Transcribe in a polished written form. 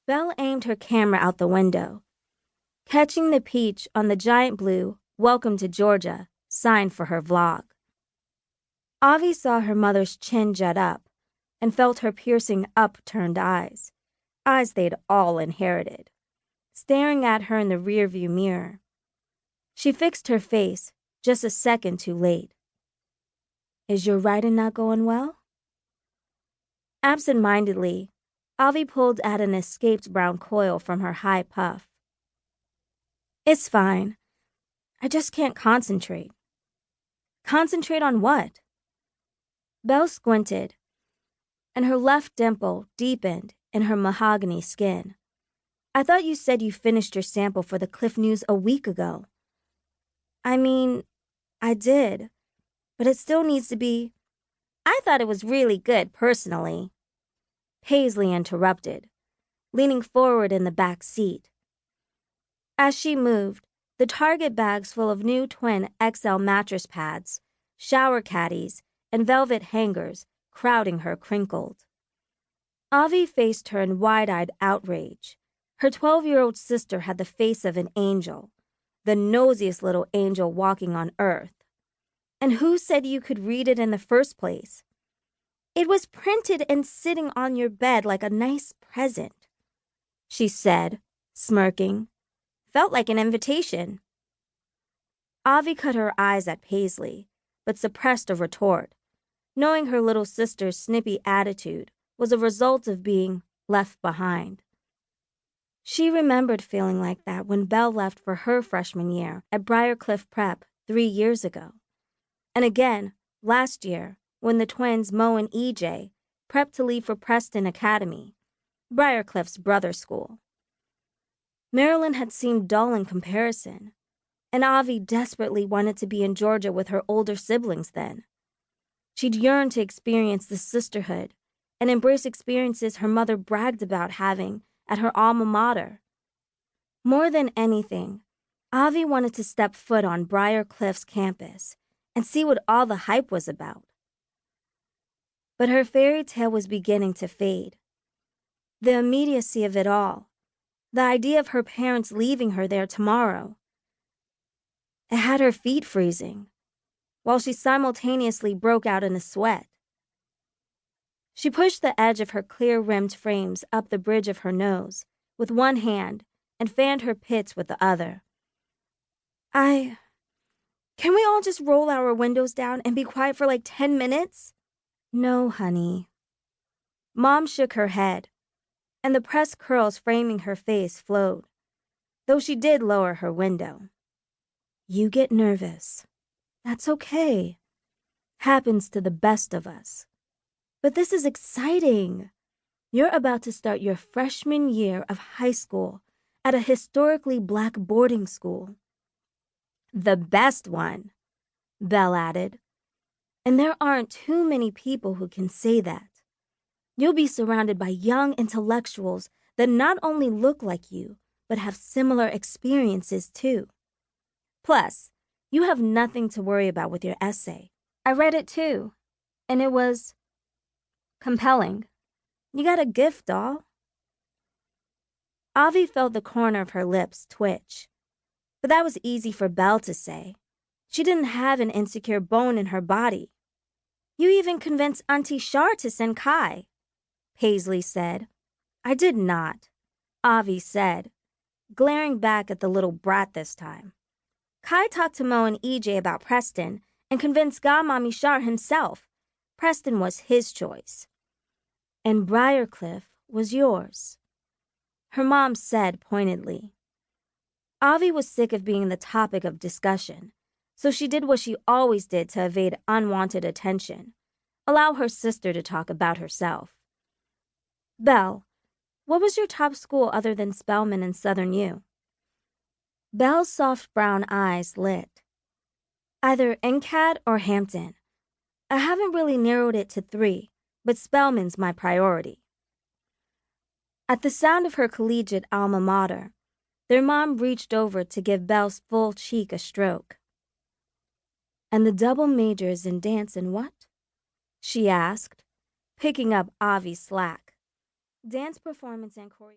Belle aimed her camera out the window, catching the peach on the giant blue "Welcome to Georgia" sign for her vlog. Avi saw her mother's chin jut up and felt her piercing upturned eyes they'd all inherited, staring at her in the rearview mirror. She fixed her face just a second too late. "Is your writing not going well?" Absent-mindedly, Avi pulled at an escaped brown coil from her high puff. "It's fine. I just can't concentrate." "Concentrate on what?" Belle squinted, and her left dimple deepened in her mahogany skin. "I thought you said you finished your sample for the Cliff News a week ago." "I mean, I did, but it still needs to be—" "I thought it was really good, personally," Paisley interrupted, leaning forward in the back seat. As she moved, the Target bags full of new twin XL mattress pads, shower caddies, and velvet hangers crowding her crinkled. Avi faced her in wide-eyed outrage. Her 12-year-old sister had the face of an angel, the nosiest little angel walking on earth. And who said you could read it in the first place? "It was printed and sitting on your bed like a nice present," she said, smirking. "Felt like an invitation." Avi cut her eyes at Paisley, but suppressed a retort, knowing her little sister's snippy attitude was a result of being left behind. She remembered feeling like that when Belle left for her freshman year at Briarcliff Prep 3 years ago. And again, last year, when the twins Mo and EJ prepped to leave for Preston Academy, Briarcliff's brother school. Maryland had seemed dull in comparison, and Avi desperately wanted to be in Georgia with her older siblings then. She'd yearned to experience the sisterhood and embrace experiences her mother bragged about having at her alma mater. More than anything, Avi wanted to step foot on Briarcliff's campus and see what all the hype was about. But her fairy tale was beginning to fade. The immediacy of it all, the idea of her parents leaving her there tomorrow, it had her feet freezing, while she simultaneously broke out in a sweat. She pushed the edge of her clear-rimmed frames up the bridge of her nose with one hand and fanned her pits with the other. Can we all just roll our windows down and be quiet for like 10 minutes? No, honey. Mom shook her head, and the pressed curls framing her face flowed, though she did lower her window. You get nervous. That's okay. Happens to the best of us. But this is exciting. You're about to start your freshman year of high school at a historically Black boarding school. The best one, Belle added. And there aren't too many people who can say that. You'll be surrounded by young intellectuals that not only look like you, but have similar experiences too. Plus, you have nothing to worry about with your essay. I read it too, and it was compelling. You got a gift, doll. Avi felt the corner of her lips twitch, but that was easy for Belle to say. She didn't have an insecure bone in her body. You even convinced Auntie Shar to send Kai, Paisley said. I did not, Avi said, glaring back at the little brat this time. Kai talked to Mo and EJ about Preston and convinced Godmommy Shar himself. Preston was his choice. And Briarcliff was yours, her mom said pointedly. Avi was sick of being the topic of discussion, so she did what she always did to evade unwanted attention, allow her sister to talk about herself. Belle, what was your top school other than Spelman and Southern U? Belle's soft brown eyes lit. Either NCAD or Hampton. I haven't really narrowed it to 3, but Spelman's my priority. At the sound of her collegiate alma mater, their mom reached over to give Belle's full cheek a stroke. And the double majors in dance and what? She asked, picking up Avi's slack. Dance performance and choreography.